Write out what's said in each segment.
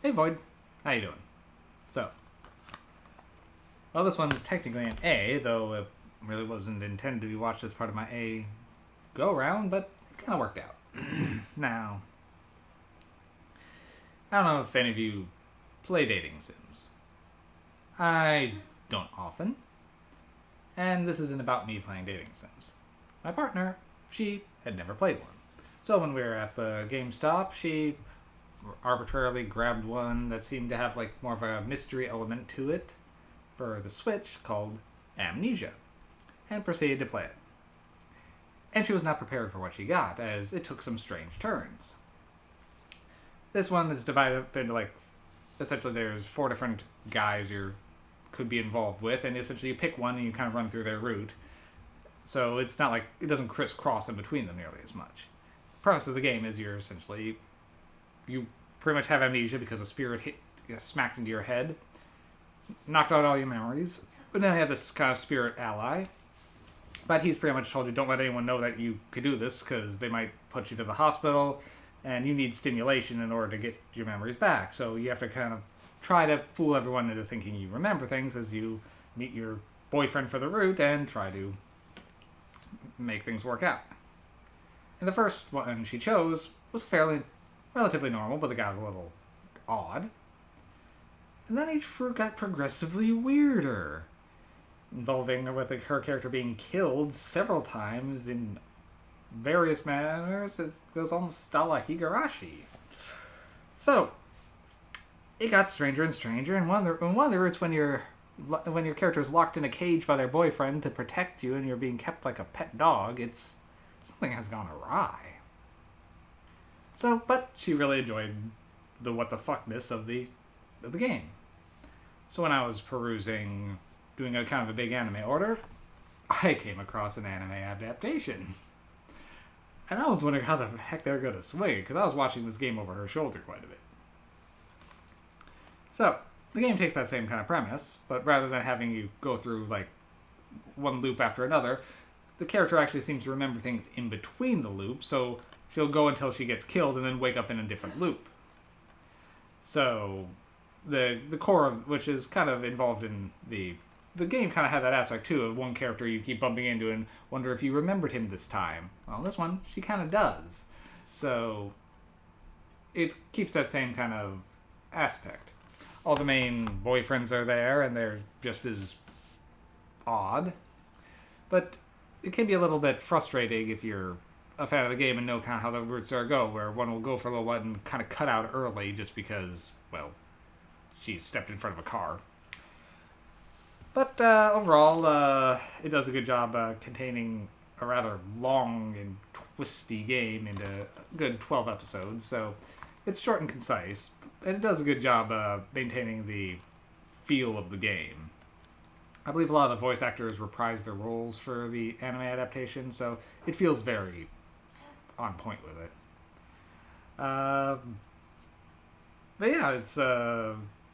Hey Void, how you doing? So, well, this one's technically an A, though it really wasn't intended to be watched as part of my A go-round, but it kind of worked out. Now, I don't know if any of you play dating sims. I don't often, and this isn't about me playing dating sims. My partner, she had never played one. So when we were at the GameStop, she arbitrarily grabbed one that seemed to have like more of a mystery element to it for the Switch called Amnesia, and proceeded to play it. And she was not prepared for what she got, as it took some strange turns. This one is divided up into essentially there's 4 different guys you could be involved with, and essentially you pick one and you kind of run through their route. So it's not like it doesn't crisscross in between them nearly as much. The premise of the game is you pretty much have amnesia because a spirit smacked into your head, knocked out all your memories, but then you have this kind of spirit ally. But he's pretty much told you, don't let anyone know that you could do this, because they might put you to the hospital, and you need stimulation in order to get your memories back. So you have to kind of try to fool everyone into thinking you remember things as you meet your boyfriend for the route and try to make things work out. And the first one she chose was relatively normal, but the guy was a little odd. And then he got progressively weirder, involving her character being killed several times in various manners. It was almost a la Higurashi. So, it got stranger and stranger, and one of the routes when your character is locked in a cage by their boyfriend to protect you and you're being kept like a pet dog, something has gone awry. So, but she really enjoyed the what the fuckness of the game. So when I was perusing, doing a kind of a big anime order, I came across an anime adaptation. And I was wondering how the heck they were going to swing, because I was watching this game over her shoulder quite a bit. So, the game takes that same kind of premise, but rather than having you go through like one loop after another, the character actually seems to remember things in between the loops, so she'll go until she gets killed and then wake up in a different loop. So, the core of which is kind of involved in the game kind of had that aspect too of one character you keep bumping into and wonder if you remembered him this time. Well, this one, she kind of does. So, it keeps that same kind of aspect. All the main boyfriends are there and they're just as odd. But it can be a little bit frustrating if you're a fan of the game and know kind of how the routes are go, where one will go for a little while and kind of cut out early just because, well, she stepped in front of a car. But overall, it does a good job containing a rather long and twisty game into a good 12 episodes, so it's short and concise, and it does a good job maintaining the feel of the game. I believe a lot of the voice actors reprise their roles for the anime adaptation, so it feels very on point with it. But yeah, it's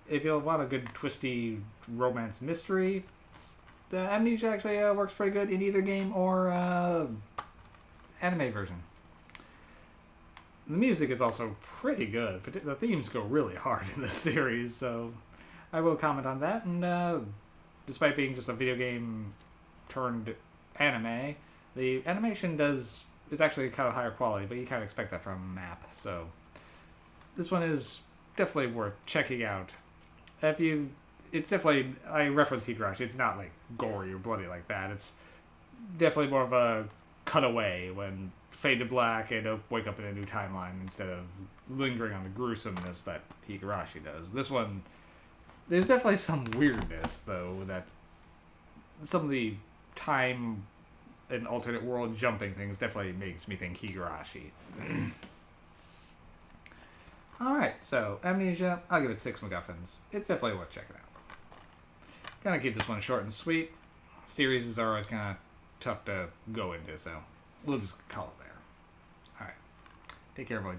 if you want a good twisty romance mystery, the Amnesia actually works pretty good in either game or anime version. The music is also pretty good. The themes go really hard in this series, so I will comment on that. And despite being just a video game turned anime, the animation is actually kind of higher quality, but you kind of expect that from a map. So this one is definitely worth checking out. It's definitely, I reference Higurashi, it's not like gory or bloody like that. It's definitely more of a cutaway when fade to black and wake up in a new timeline instead of lingering on the gruesomeness that Higurashi does. This one, there's definitely some weirdness, though, that some of the time and alternate world jumping things definitely makes me think Higurashi. Alright, so Amnesia, I'll give it 6 MacGuffins. It's definitely worth checking out. Gonna keep this one short and sweet. Series are always kind of tough to go into, so we'll just call it there. Alright, take care, everybody.